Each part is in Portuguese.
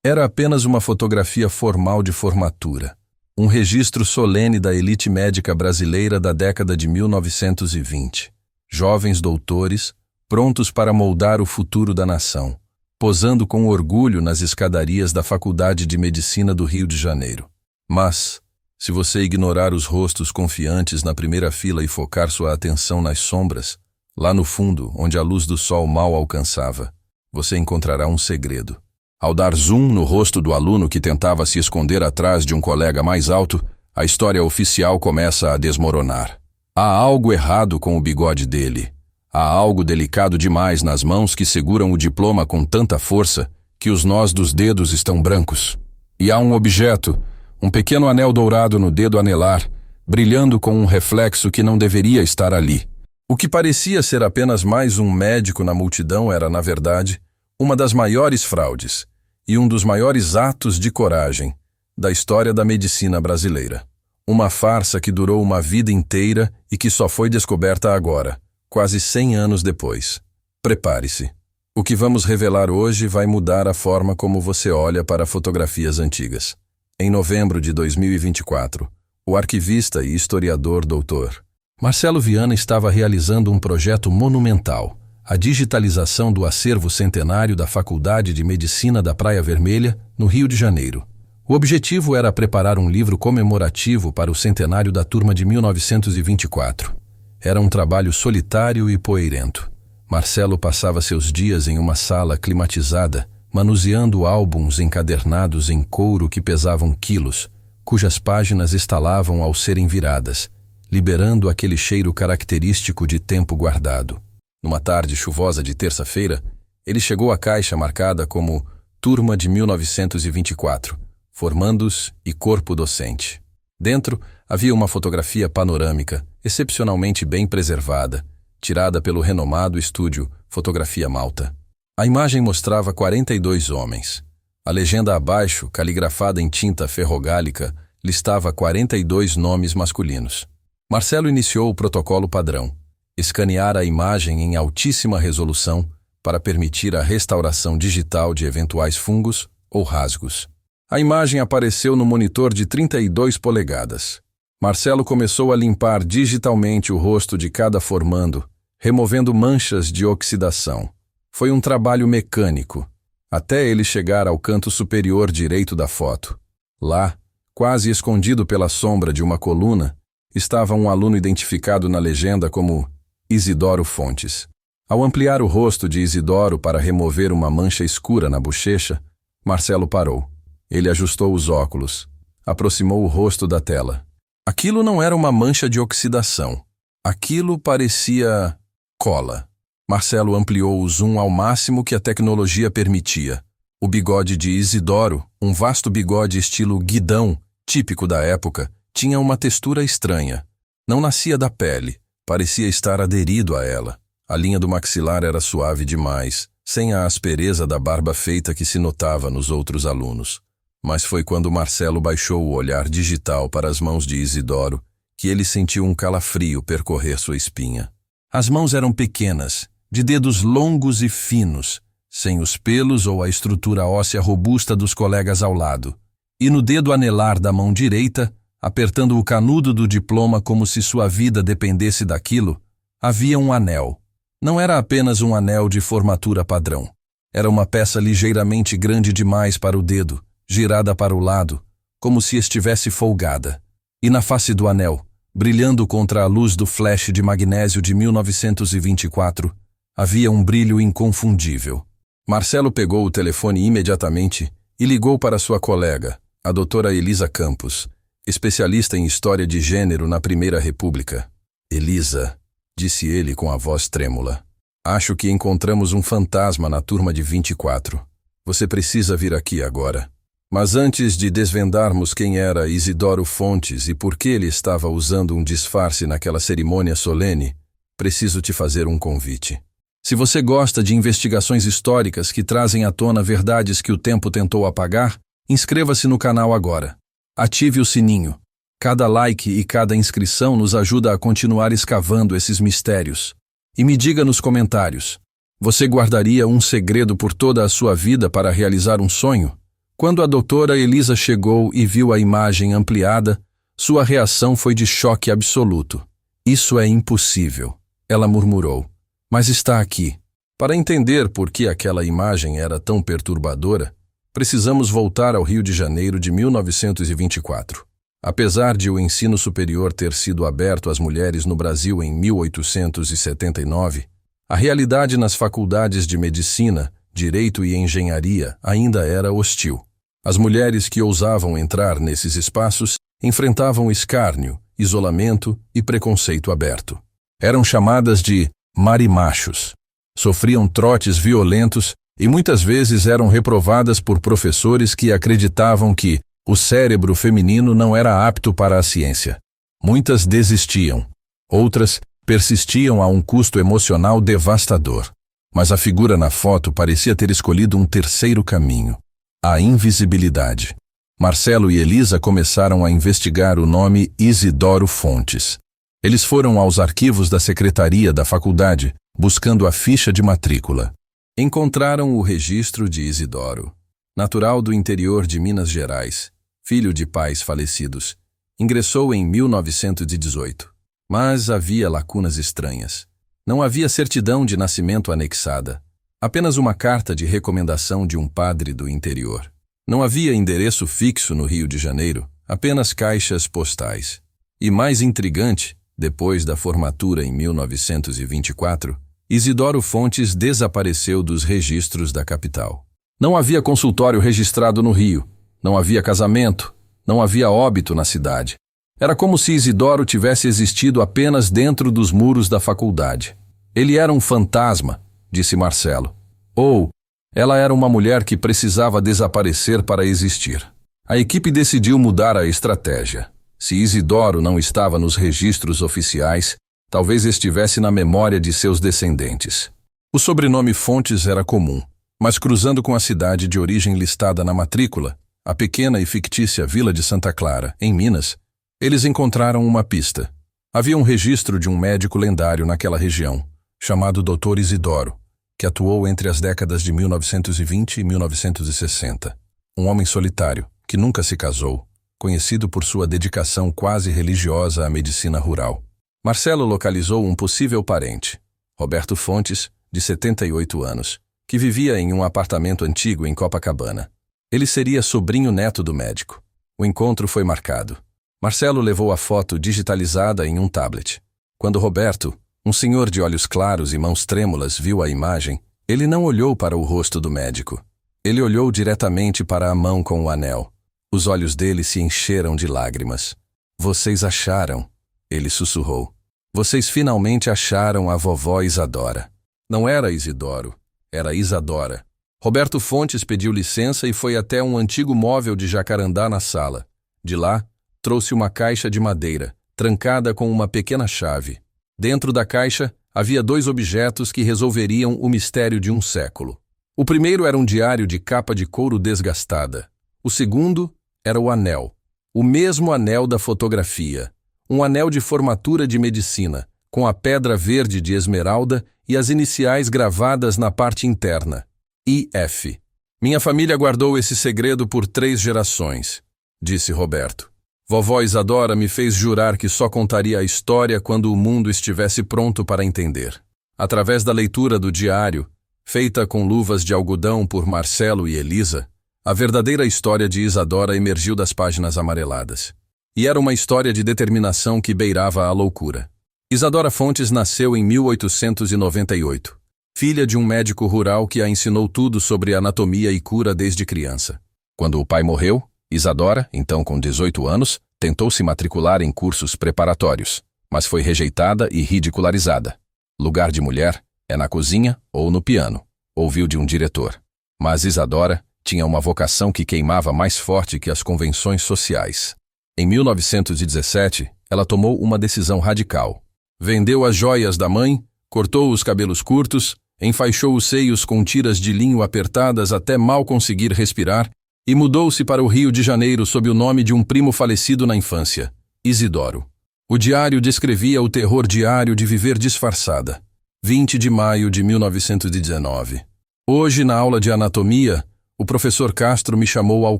Era apenas uma fotografia formal de formatura, um registro solene da elite médica brasileira da década de 1920. Jovens doutores, prontos para moldar o futuro da nação, posando com orgulho nas escadarias da Faculdade de Medicina do Rio de Janeiro. Mas, se você ignorar os rostos confiantes na primeira fila e focar sua atenção nas sombras, lá no fundo, onde a luz do sol mal alcançava, você encontrará um segredo. Ao dar zoom no rosto do aluno que tentava se esconder atrás de um colega mais alto, a história oficial começa a desmoronar. Há algo errado com o bigode dele. Há algo delicado demais nas mãos que seguram o diploma com tanta força que os nós dos dedos estão brancos. E há um objeto, um pequeno anel dourado no dedo anelar, brilhando com um reflexo que não deveria estar ali. O que parecia ser apenas mais um médico na multidão era, na verdade, uma das maiores fraudes e um dos maiores atos de coragem da história da medicina brasileira. Uma farsa que durou uma vida inteira e que só foi descoberta agora, quase 100 anos depois. Prepare-se. O que vamos revelar hoje vai mudar a forma como você olha para fotografias antigas. Em novembro de 2024, o arquivista e historiador Dr. Marcelo Viana estava realizando um projeto monumental, a digitalização do acervo centenário da Faculdade de Medicina da Praia Vermelha, no Rio de Janeiro. O objetivo era preparar um livro comemorativo para o centenário da turma de 1924. Era um trabalho solitário e poeirento. Marcelo passava seus dias em uma sala climatizada, manuseando álbuns encadernados em couro que pesavam quilos, cujas páginas estalavam ao serem viradas, liberando aquele cheiro característico de tempo guardado. Numa tarde chuvosa de terça-feira, ele chegou à caixa marcada como Turma de 1924, Formandos e Corpo Docente. Dentro havia uma fotografia panorâmica, excepcionalmente bem preservada, tirada pelo renomado estúdio Fotografia Malta. A imagem mostrava 42 homens. A legenda abaixo, caligrafada em tinta ferrogálica, listava 42 nomes masculinos. Marcelo iniciou o protocolo padrão: escanear a imagem em altíssima resolução para permitir a restauração digital de eventuais fungos ou rasgos. A imagem apareceu no monitor de 32 polegadas. Marcelo começou a limpar digitalmente o rosto de cada formando, removendo manchas de oxidação. Foi um trabalho mecânico, até ele chegar ao canto superior direito da foto. Lá, quase escondido pela sombra de uma coluna, estava um aluno identificado na legenda como Isidoro Fontes. Ao ampliar o rosto de Isidoro para remover uma mancha escura na bochecha, Marcelo parou. Ele ajustou os óculos, aproximou o rosto da tela. Aquilo não era uma mancha de oxidação. Aquilo parecia cola. Marcelo ampliou o zoom ao máximo que a tecnologia permitia. O bigode de Isidoro, um vasto bigode estilo guidão, típico da época, tinha uma textura estranha. Não nascia da pele, parecia estar aderido a ela. A linha do maxilar era suave demais, sem a aspereza da barba feita que se notava nos outros alunos. Mas foi quando Marcelo baixou o olhar digital para as mãos de Isidoro que ele sentiu um calafrio percorrer sua espinha. As mãos eram pequenas, de dedos longos e finos, sem os pelos ou a estrutura óssea robusta dos colegas ao lado. E no dedo anelar da mão direita, apertando o canudo do diploma como se sua vida dependesse daquilo, havia um anel. Não era apenas um anel de formatura padrão. Era uma peça ligeiramente grande demais para o dedo, girada para o lado, como se estivesse folgada. E na face do anel, brilhando contra a luz do flash de magnésio de 1924, havia um brilho inconfundível. Marcelo pegou o telefone imediatamente e ligou para sua colega, a doutora Elisa Campos, especialista em História de Gênero na Primeira República. Elisa, disse ele com a voz trêmula, acho que encontramos um fantasma na turma de 24. Você precisa vir aqui agora. Mas antes de desvendarmos quem era Isidoro Fontes e por que ele estava usando um disfarce naquela cerimônia solene, preciso te fazer um convite. Se você gosta de investigações históricas que trazem à tona verdades que o tempo tentou apagar, inscreva-se no canal agora. Ative o sininho. Cada like e cada inscrição nos ajuda a continuar escavando esses mistérios. E me diga nos comentários, você guardaria um segredo por toda a sua vida para realizar um sonho? Quando a doutora Elisa chegou e viu a imagem ampliada, sua reação foi de choque absoluto. Isso é impossível, ela murmurou. Mas está aqui. Para entender por que aquela imagem era tão perturbadora, precisamos voltar ao Rio de Janeiro de 1924. Apesar de o ensino superior ter sido aberto às mulheres no Brasil em 1879, a realidade nas faculdades de medicina, direito e engenharia ainda era hostil. As mulheres que ousavam entrar nesses espaços enfrentavam escárnio, isolamento e preconceito aberto. Eram chamadas de marimachos. Sofriam trotes violentos e muitas vezes eram reprovadas por professores que acreditavam que o cérebro feminino não era apto para a ciência. Muitas desistiam. Outras persistiam a um custo emocional devastador. Mas a figura na foto parecia ter escolhido um terceiro caminho: a invisibilidade. Marcelo e Elisa começaram a investigar o nome Isidoro Fontes. Eles foram aos arquivos da secretaria da faculdade, buscando a ficha de matrícula. Encontraram o registro de Isidoro, natural do interior de Minas Gerais, filho de pais falecidos. Ingressou em 1918. Mas havia lacunas estranhas. Não havia certidão de nascimento anexada. Apenas uma carta de recomendação de um padre do interior. Não havia endereço fixo no Rio de Janeiro, apenas caixas postais. E mais intrigante, depois da formatura em 1924, Isidoro Fontes desapareceu dos registros da capital. Não havia consultório registrado no Rio, não havia casamento, não havia óbito na cidade. Era como se Isidoro tivesse existido apenas dentro dos muros da faculdade. Ele era um fantasma, disse Marcelo. Ou ela era uma mulher que precisava desaparecer para existir. A equipe decidiu mudar a estratégia. Se Isidoro não estava nos registros oficiais, talvez estivesse na memória de seus descendentes. O sobrenome Fontes era comum, mas cruzando com a cidade de origem listada na matrícula, a pequena e fictícia Vila de Santa Clara, em Minas, eles encontraram uma pista. Havia um registro de um médico lendário naquela região, chamado Dr. Isidoro, que atuou entre as décadas de 1920 e 1960. Um homem solitário, que nunca se casou, conhecido por sua dedicação quase religiosa à medicina rural. Marcelo localizou um possível parente, Roberto Fontes, de 78 anos, que vivia em um apartamento antigo em Copacabana. Ele seria sobrinho-neto do médico. O encontro foi marcado. Marcelo levou a foto digitalizada em um tablet. Quando Roberto, um senhor de olhos claros e mãos trêmulas, viu a imagem, ele não olhou para o rosto do médico. Ele olhou diretamente para a mão com o anel. Os olhos dele se encheram de lágrimas. Vocês acharam, ele sussurrou. Vocês finalmente acharam a vovó Isadora. Não era Isidoro, era Isadora. Roberto Fontes pediu licença e foi até um antigo móvel de jacarandá na sala. De lá, trouxe uma caixa de madeira, trancada com uma pequena chave. Dentro da caixa, havia 2 objetos que resolveriam o mistério de um século. O primeiro era um diário de capa de couro desgastada. O segundo era o anel. O mesmo anel da fotografia. Um anel de formatura de medicina, com a pedra verde de esmeralda e as iniciais gravadas na parte interna. IF. Minha família guardou esse segredo por 3 gerações, disse Roberto. Vovó Isadora me fez jurar que só contaria a história quando o mundo estivesse pronto para entender. Através da leitura do diário, feita com luvas de algodão por Marcelo e Elisa, a verdadeira história de Isadora emergiu das páginas amareladas. E era uma história de determinação que beirava a loucura. Isadora Fontes nasceu em 1898, filha de um médico rural que a ensinou tudo sobre anatomia e cura desde criança. Quando o pai morreu, Isadora, então com 18 anos, tentou se matricular em cursos preparatórios, mas foi rejeitada e ridicularizada. Lugar de mulher é na cozinha ou no piano, ouviu de um diretor. Mas Isadora tinha uma vocação que queimava mais forte que as convenções sociais. Em 1917, ela tomou uma decisão radical. Vendeu as joias da mãe, cortou os cabelos curtos, enfaixou os seios com tiras de linho apertadas até mal conseguir respirar e mudou-se para o Rio de Janeiro sob o nome de um primo falecido na infância, Isidoro. O diário descrevia o terror diário de viver disfarçada. 20 de maio de 1919. Hoje, na aula de anatomia, O professor Castro me chamou ao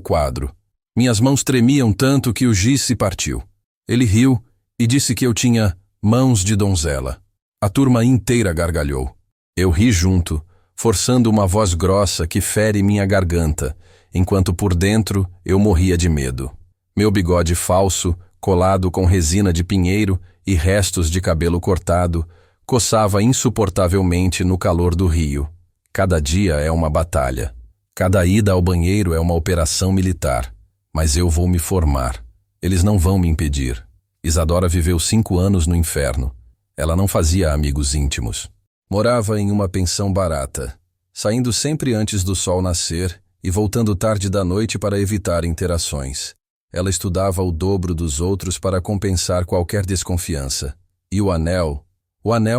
quadro. Minhas mãos tremiam tanto que o giz se partiu. Ele riu e disse que eu tinha mãos de donzela. A turma inteira gargalhou. Eu ri junto, forçando uma voz grossa que fere minha garganta, enquanto por dentro eu morria de medo. Meu bigode falso, colado com resina de pinheiro e restos de cabelo cortado, coçava insuportavelmente no calor do rio. Cada dia é uma batalha. Cada ida ao banheiro é uma operação militar. Mas eu vou me formar. Eles não vão me impedir. Isadora viveu 5 anos no inferno. Ela não fazia amigos íntimos. Morava em uma pensão barata, saindo sempre antes do sol nascer e voltando tarde da noite para evitar interações. Ela estudava o dobro dos outros para compensar qualquer desconfiança. E o anel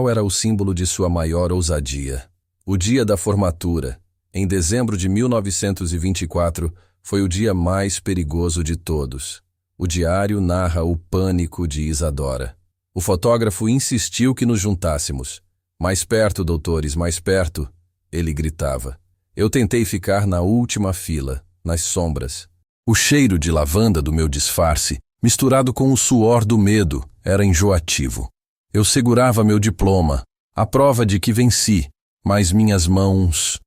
era o símbolo de sua maior ousadia. O dia da formatura, em dezembro de 1924, foi o dia mais perigoso de todos. O diário narra o pânico de Isadora. O fotógrafo insistiu que nos juntássemos. Mais perto, doutores, mais perto, ele gritava. Eu tentei ficar na última fila, nas sombras. O cheiro de lavanda do meu disfarce, misturado com o suor do medo, era enjoativo. Eu segurava meu diploma, a prova de que venci, mas minhas mãos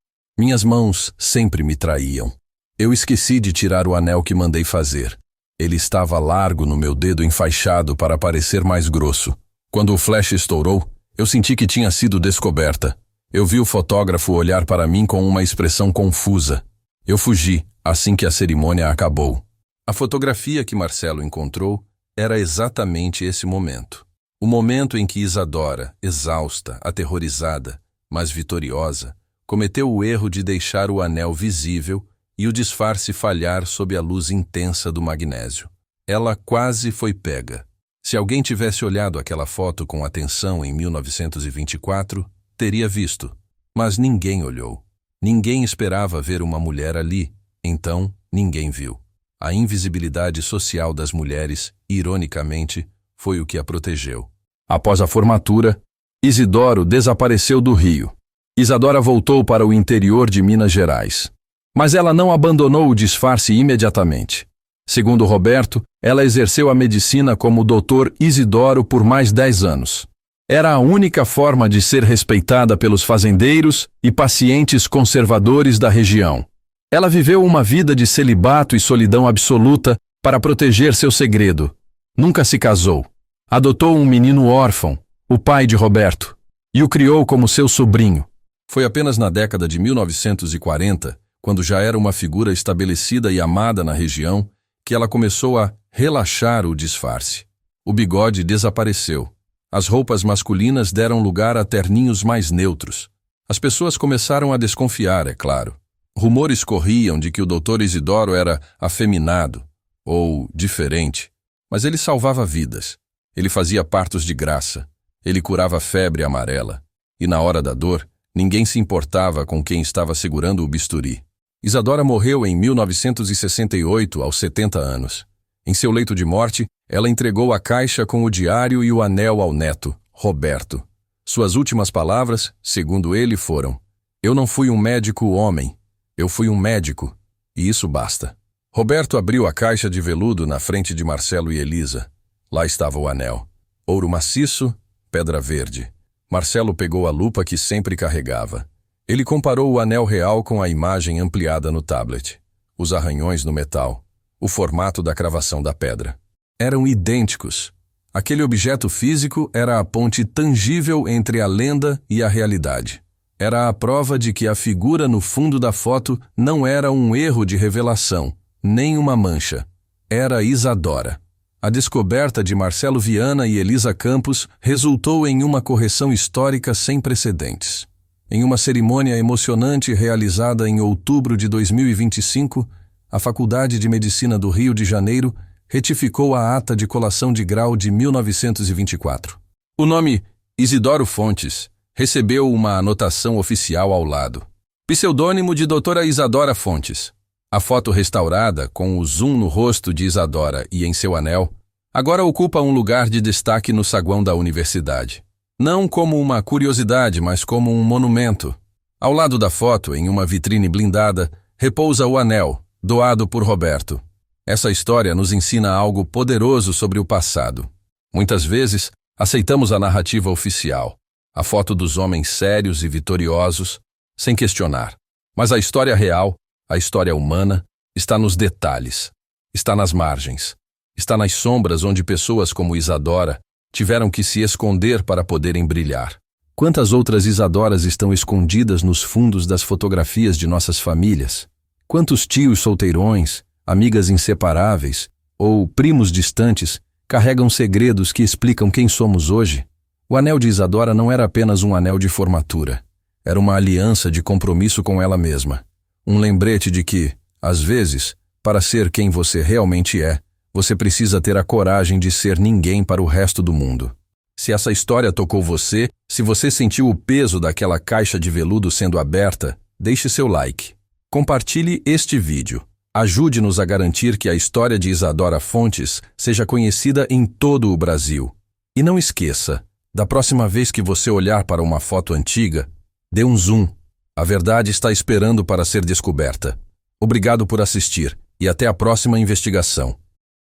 sempre me traíam. Eu esqueci de tirar o anel que mandei fazer. Ele estava largo no meu dedo enfaixado para parecer mais grosso. Quando o flash estourou, eu senti que tinha sido descoberta. Eu vi o fotógrafo olhar para mim com uma expressão confusa. Eu fugi assim que a cerimônia acabou. A fotografia que Marcelo encontrou era exatamente esse momento. O momento em que Isadora, exausta, aterrorizada, mas vitoriosa, cometeu o erro de deixar o anel visível e o disfarce falhar sob a luz intensa do magnésio. Ela quase foi pega. Se alguém tivesse olhado aquela foto com atenção em 1924, teria visto. Mas ninguém olhou. Ninguém esperava ver uma mulher ali, então ninguém viu. A invisibilidade social das mulheres, ironicamente, foi o que a protegeu. Após a formatura, Isidoro desapareceu do Rio. Isadora voltou para o interior de Minas Gerais. Mas ela não abandonou o disfarce imediatamente. Segundo Roberto, ela exerceu a medicina como Dr. Isidoro por mais 10 anos. Era a única forma de ser respeitada pelos fazendeiros e pacientes conservadores da região. Ela viveu uma vida de celibato e solidão absoluta para proteger seu segredo. Nunca se casou. Adotou um menino órfão, o pai de Roberto, e o criou como seu sobrinho. Foi apenas na década de 1940, quando já era uma figura estabelecida e amada na região, que ela começou a relaxar o disfarce. O bigode desapareceu. As roupas masculinas deram lugar a terninhos mais neutros. As pessoas começaram a desconfiar, é claro. Rumores corriam de que o Dr. Isidoro era afeminado, ou diferente, mas ele salvava vidas. Ele fazia partos de graça. Ele curava febre amarela. E na hora da dor, ninguém se importava com quem estava segurando o bisturi. Isadora morreu em 1968, aos 70 anos. Em seu leito de morte, ela entregou a caixa com o diário e o anel ao neto, Roberto. Suas últimas palavras, segundo ele, foram: "Eu não fui um médico homem, eu fui um médico, e isso basta." Roberto abriu a caixa de veludo na frente de Marcelo e Elisa. Lá estava o anel. Ouro maciço, pedra verde. Marcelo pegou a lupa que sempre carregava. Ele comparou o anel real com a imagem ampliada no tablet. Os arranhões no metal. O formato da cravação da pedra. Eram idênticos. Aquele objeto físico era a ponte tangível entre a lenda e a realidade. Era a prova de que a figura no fundo da foto não era um erro de revelação, nem uma mancha. Era Isadora. A descoberta de Marcelo Viana e Elisa Campos resultou em uma correção histórica sem precedentes. Em uma cerimônia emocionante realizada em outubro de 2025, a Faculdade de Medicina do Rio de Janeiro retificou a ata de colação de grau de 1924. O nome Isidoro Fontes recebeu uma anotação oficial ao lado. Pseudônimo de Doutora Isadora Fontes. A foto restaurada, com o zoom no rosto de Isadora e em seu anel, agora ocupa um lugar de destaque no saguão da universidade. Não como uma curiosidade, mas como um monumento. Ao lado da foto, em uma vitrine blindada, repousa o anel, doado por Roberto. Essa história nos ensina algo poderoso sobre o passado. Muitas vezes, aceitamos a narrativa oficial, a foto dos homens sérios e vitoriosos, sem questionar. Mas a história real, a história humana, está nos detalhes, está nas margens, está nas sombras onde pessoas como Isadora tiveram que se esconder para poderem brilhar. Quantas outras Isadoras estão escondidas nos fundos das fotografias de nossas famílias? Quantos tios solteirões, amigas inseparáveis ou primos distantes carregam segredos que explicam quem somos hoje? O anel de Isadora não era apenas um anel de formatura. Era uma aliança de compromisso com ela mesma. Um lembrete de que, às vezes, para ser quem você realmente é, você precisa ter a coragem de ser ninguém para o resto do mundo. Se essa história tocou você, se você sentiu o peso daquela caixa de veludo sendo aberta, deixe seu like. Compartilhe este vídeo. Ajude-nos a garantir que a história de Isadora Fontes seja conhecida em todo o Brasil. E não esqueça, da próxima vez que você olhar para uma foto antiga, dê um zoom. A verdade está esperando para ser descoberta. Obrigado por assistir e até a próxima investigação.